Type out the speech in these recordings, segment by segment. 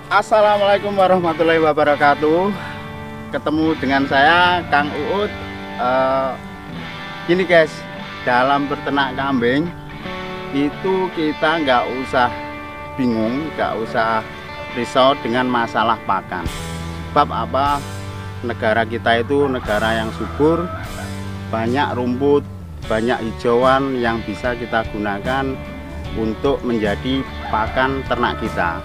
Assalamualaikum warahmatullahi wabarakatuh. Ketemu dengan saya Kang Uut. Gini guys, dalam berternak kambing itu kita nggak usah bingung, nggak usah risau dengan masalah pakan. Sebab apa? Negara kita itu negara yang subur, banyak rumput, banyak hijauan yang bisa kita gunakan untuk menjadi pakan ternak kita.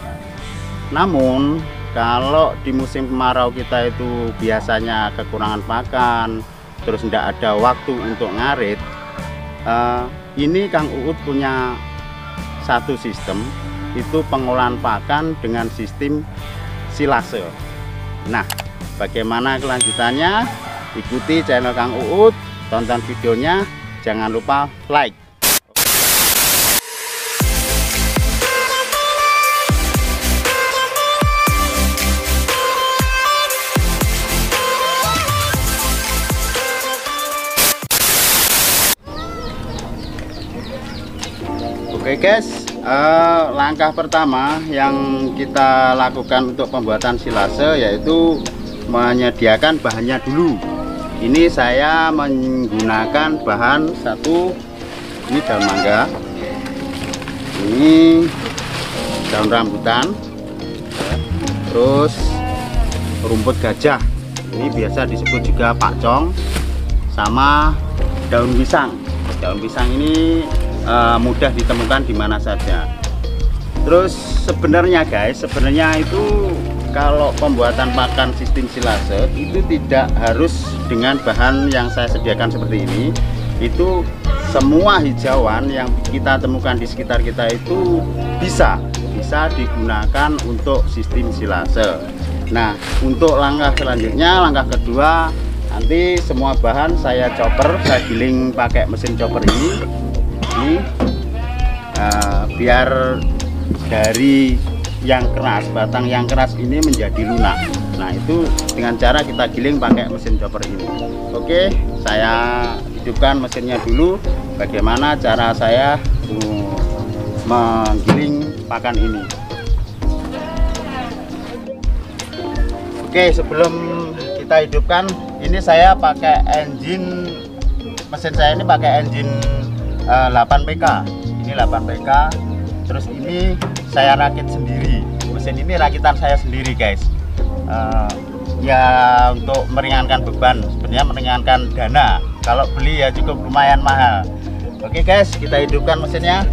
Namun kalau di musim kemarau kita itu biasanya kekurangan pakan, terus tidak ada waktu untuk ngarit, ini Kang Uut punya satu sistem, itu pengolahan pakan dengan sistem silase. Nah, bagaimana kelanjutannya? Ikuti channel Kang Uut, tonton videonya, jangan lupa like. Oke guys, langkah pertama yang kita lakukan untuk pembuatan silase yaitu menyediakan bahannya dulu. Ini saya menggunakan bahan satu, ini daun mangga, ini daun rambutan, terus rumput gajah, ini biasa disebut juga pakcong, sama daun pisang. Daun pisang ini mudah ditemukan di mana saja. Terus sebenarnya guys, itu kalau pembuatan pakan sistem silase itu tidak harus dengan bahan yang saya sediakan seperti ini. Itu semua hijauan yang kita temukan di sekitar kita itu bisa digunakan untuk sistem silase. Nah, untuk langkah selanjutnya, langkah kedua, nanti semua bahan saya chopper, saya giling pakai mesin chopper ini. Biar dari yang keras, batang yang keras ini menjadi lunak. Nah, itu dengan cara kita giling pakai mesin chopper ini. Oke, saya hidupkan mesinnya dulu. Bagaimana cara saya menggiling pakan ini? Oke, sebelum kita hidupkan, ini saya pakai engine, mesin saya ini pakai engine 8 PK. Ini 8 PK. Terus ini saya rakit sendiri. Mesin ini rakitan saya sendiri guys. Ya untuk meringankan beban, sebenarnya meringankan dana. Kalau beli ya cukup lumayan mahal. Oke guys, kita hidupkan mesinnya.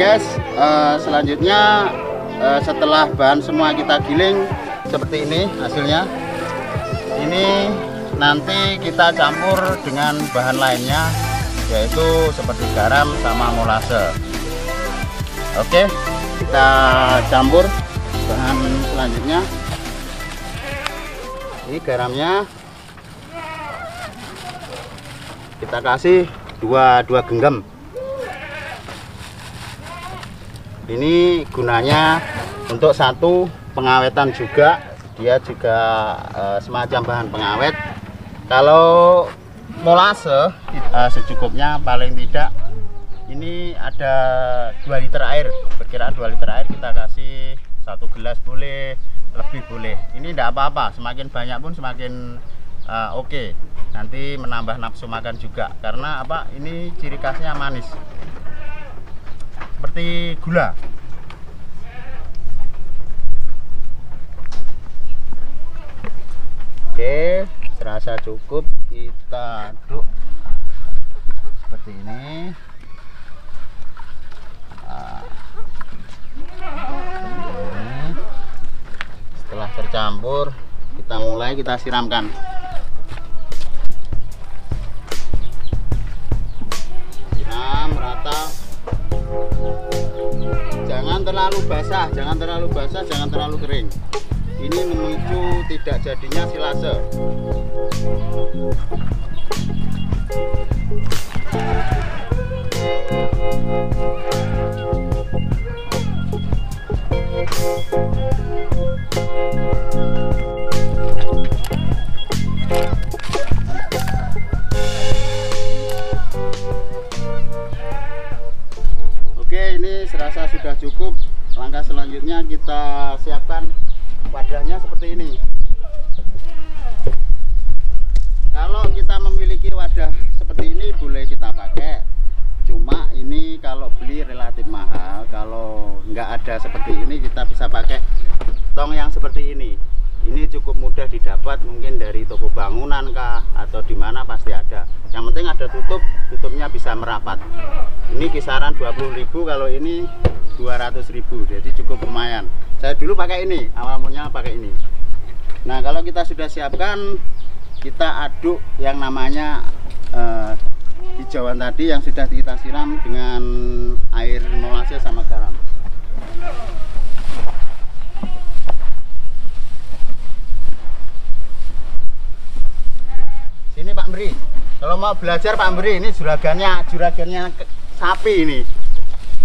Guys, selanjutnya setelah bahan semua kita giling seperti ini hasilnya. Ini nanti kita campur dengan bahan lainnya, yaitu seperti garam sama molase. Oke, kita campur bahan selanjutnya. Ini garamnya kita kasih dua genggam. Ini gunanya untuk satu pengawetan juga, dia juga semacam bahan pengawet. Kalau molase secukupnya, paling tidak ini ada 2 liter air, perkiraan 2 liter air kita kasih 1 gelas boleh, lebih boleh. Ini tidak apa-apa, semakin banyak pun semakin oke. Nanti menambah nafsu makan juga, karena apa? Ini ciri khasnya manis, seperti gula. Oke, serasa cukup, kita aduk seperti ini. Setelah tercampur, kita siramkan. Siram rata. Jangan terlalu basah, jangan terlalu kering. Ini memicu tidak jadinya silase. Oke, ini serasa sudah cukup. Langkah selanjutnya kita siapkan wadahnya seperti ini. Kalau kita memiliki wadah seperti ini boleh kita pakai. Cuma ini kalau beli relatif mahal. Kalau nggak ada seperti ini, kita bisa pakai tong yang seperti ini. Ini cukup mudah didapat, mungkin dari toko bangunan kah atau di mana pasti ada. Yang penting ada tutupnya bisa merapat. Ini kisaran 20.000, kalau ini 200.000, jadi cukup lumayan. Saya dulu pakai ini, awal mulanya pakai ini. Nah, kalau kita sudah siapkan, kita aduk yang namanya hijauan tadi yang sudah kita siram dengan air molase sama garam. Sini Pak Mbri, kalau mau belajar Pak Mbri, ini juragannya sapi ini.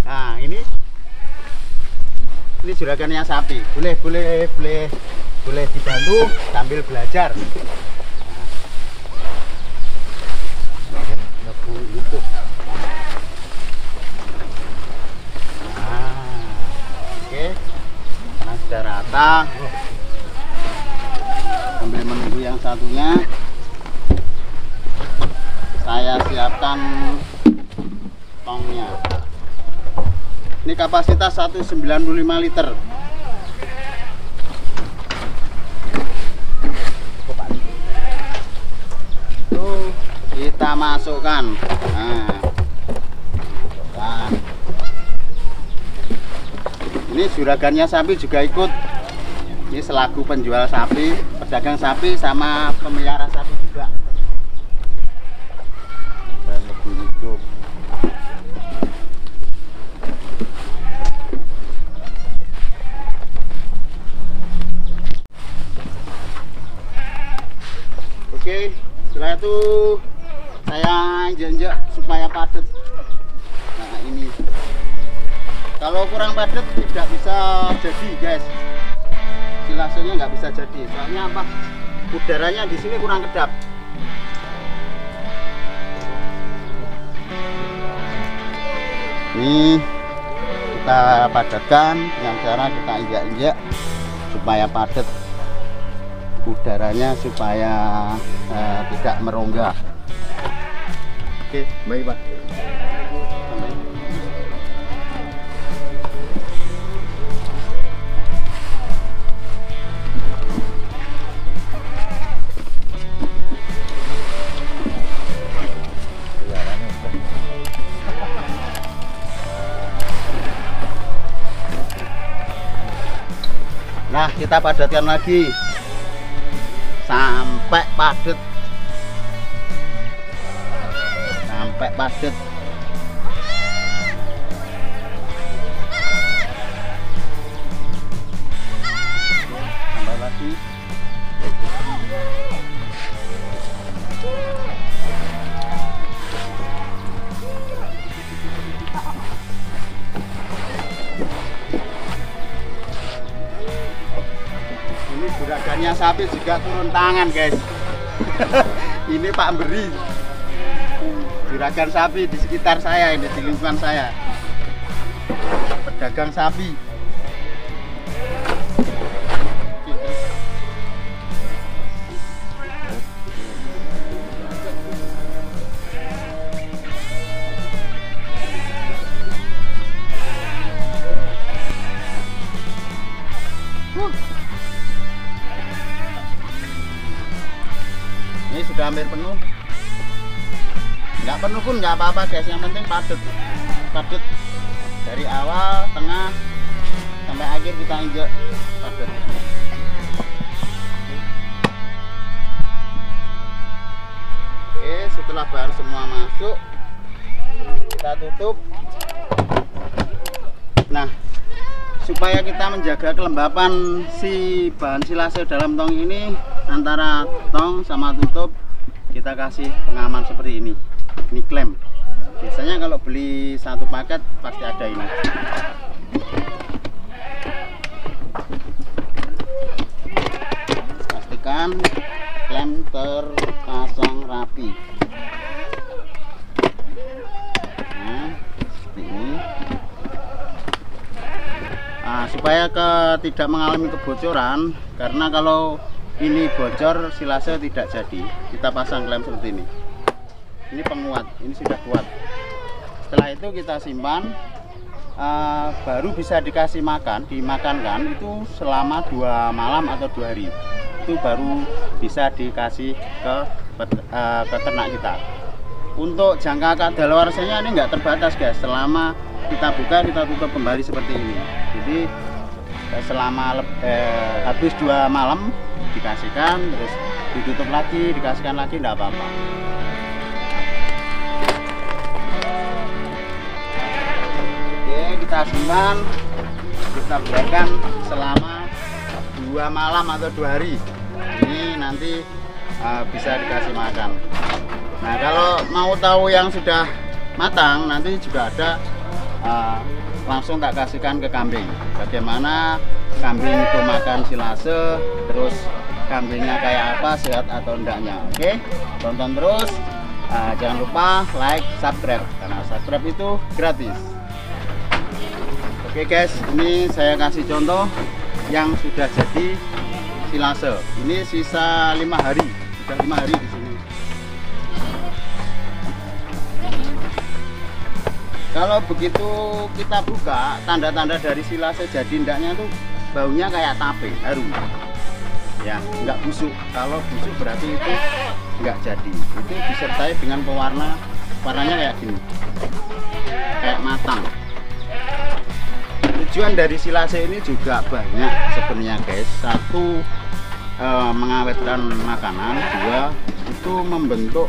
Nah, ini juragannya sapi. Boleh dibantu sambil belajar. Oke, karena sudah rata, sambil menunggu yang satunya, saya siapkan tongnya. Ini kapasitas 195 liter. Tuh, kita masukkan. Nah, ini juragannya sapi juga ikut. Ini selaku penjual sapi, pedagang sapi sama pemelihara sapi juga. Dan lebih hidup. Oke, setelah itu saya injek-injek supaya padat. Nah, ini kalau kurang padat tidak bisa jadi, guys. Silasenya nggak bisa jadi, soalnya apa? Udaranya di sini kurang kedap. Ini kita padatkan dengan cara kita injek-injek supaya padat udaranya, supaya tidak merongga. Oke, baik Pak. Nah, kita padatkan lagi sampai padat, tambah lagi. Ini juragannya sapi juga turun tangan, guys. Ini Pak Mbri, juragan sapi di sekitar saya, ini di lingkungan saya, pedagang sapi. Ini sudah hampir penuh. Nggak penuh pun nggak apa-apa guys, yang penting padat dari awal, tengah sampai akhir kita injek padat. Oke, setelah bahan semua masuk kita tutup. Nah, supaya kita menjaga kelembapan si bahan silase dalam tong ini, antara tong sama tutup kita kasih pengaman seperti ini. Ini klem. Biasanya kalau beli satu paket pasti ada ini. Pastikan klem terpasang rapi. Nah, seperti ini. Nah, supaya tidak mengalami kebocoran, karena kalau ini bocor silase tidak jadi, kita pasang klem seperti ini. Ini penguat, ini sudah kuat. Setelah itu kita simpan, baru bisa dikasih makan, dimakankan itu selama 2 malam atau 2 hari. Itu baru bisa dikasih ke ternak kita. Untuk jangka kadaluarsanya ini nggak terbatas guys, selama kita buka kita tutup kembali seperti ini. Jadi selama habis 2 malam dikasihkan, terus ditutup lagi, dikasihkan lagi, tidak apa-apa. Oke, kita simpan, kita biarkan selama 2 malam atau 2 hari. Ini nanti bisa dikasih makan. Nah, kalau mau tahu yang sudah matang, nanti juga ada langsung tak kasihkan ke kambing. Bagaimana kambing itu makan silase, terus kambingnya kayak apa, sehat atau enggaknya. Oke, tonton terus. Jangan lupa like, subscribe, karena subscribe itu gratis. Oke guys, ini saya kasih contoh yang sudah jadi silase. Ini sisa 5 hari, sudah 5 hari di sini. Kalau begitu kita buka, tanda-tanda dari silase jadi ndaknya tuh baunya kayak tape, harum. Ya, nggak busuk. Kalau busuk berarti itu nggak jadi. Itu disertai dengan warnanya kayak gini, kayak matang. Tujuan dari silase ini juga banyak sebenarnya guys. 1, mengawetkan makanan. 2, itu membentuk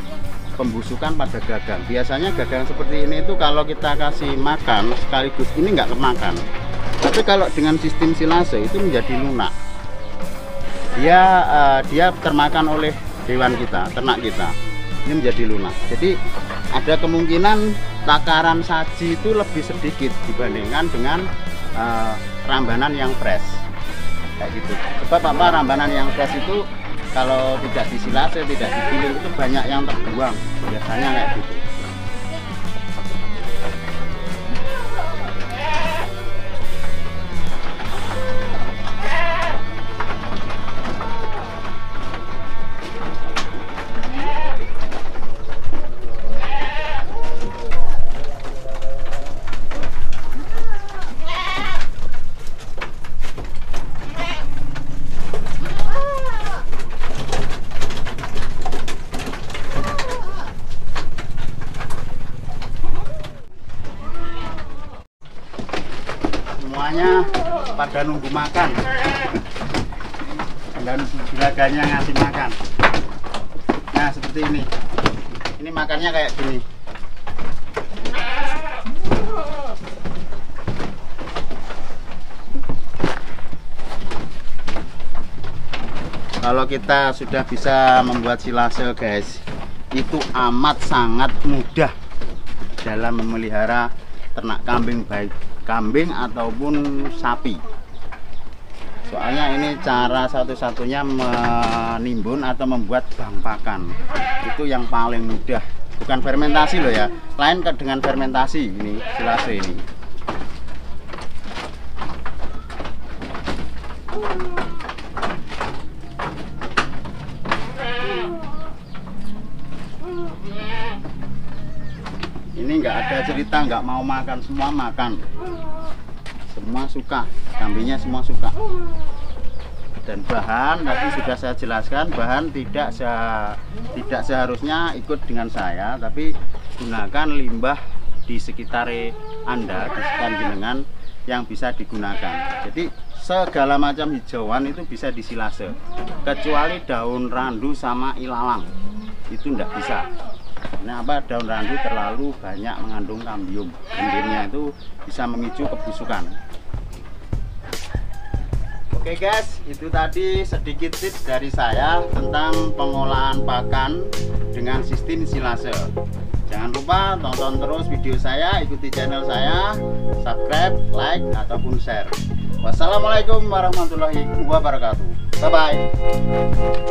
pembusukan pada gagang. Biasanya gagang seperti ini itu kalau kita kasih makan sekaligus ini nggak kemakan. Tapi kalau dengan sistem silase itu menjadi lunak. Dia termakan oleh hewan kita, ternak kita. Ini menjadi lunak. Jadi ada kemungkinan takaran saji itu lebih sedikit dibandingkan dengan rambanan yang fresh. Kayak gitu. Sebab apa, rambanan yang fresh itu kalau tidak disilase, tidak digiling itu banyak yang terbuang. Biasanya kayak gitu. Semuanya pada nunggu makan dan juraganya ngasih makan. Nah, seperti ini makannya kayak gini. Kalau kita sudah bisa membuat silase guys, itu amat sangat mudah dalam memelihara ternak kambing, baik kambing ataupun sapi. Soalnya ini cara satu-satunya menimbun atau membuat bang pakan. Itu yang paling mudah. Bukan fermentasi loh ya, lain dengan fermentasi ini silase ini. Ini nggak ada cerita nggak mau makan, semua makan, semua suka, kambingnya semua suka. Dan bahan tadi sudah saya jelaskan, bahan tidak seharusnya ikut dengan saya, tapi gunakan limbah di sekitar Anda, di sekitar jenengan yang bisa digunakan. Jadi segala macam hijauan itu bisa disilase, kecuali daun randu sama ilalang itu tidak bisa. Kenapa? Daun randu terlalu banyak mengandung kambium, lendirnya itu bisa memicu kebusukan. Oke guys, itu tadi sedikit tips dari saya tentang pengolahan pakan dengan sistem silase. Jangan lupa tonton terus video saya, ikuti channel saya, subscribe, like, ataupun share. Wassalamualaikum warahmatullahi wabarakatuh. Bye-bye.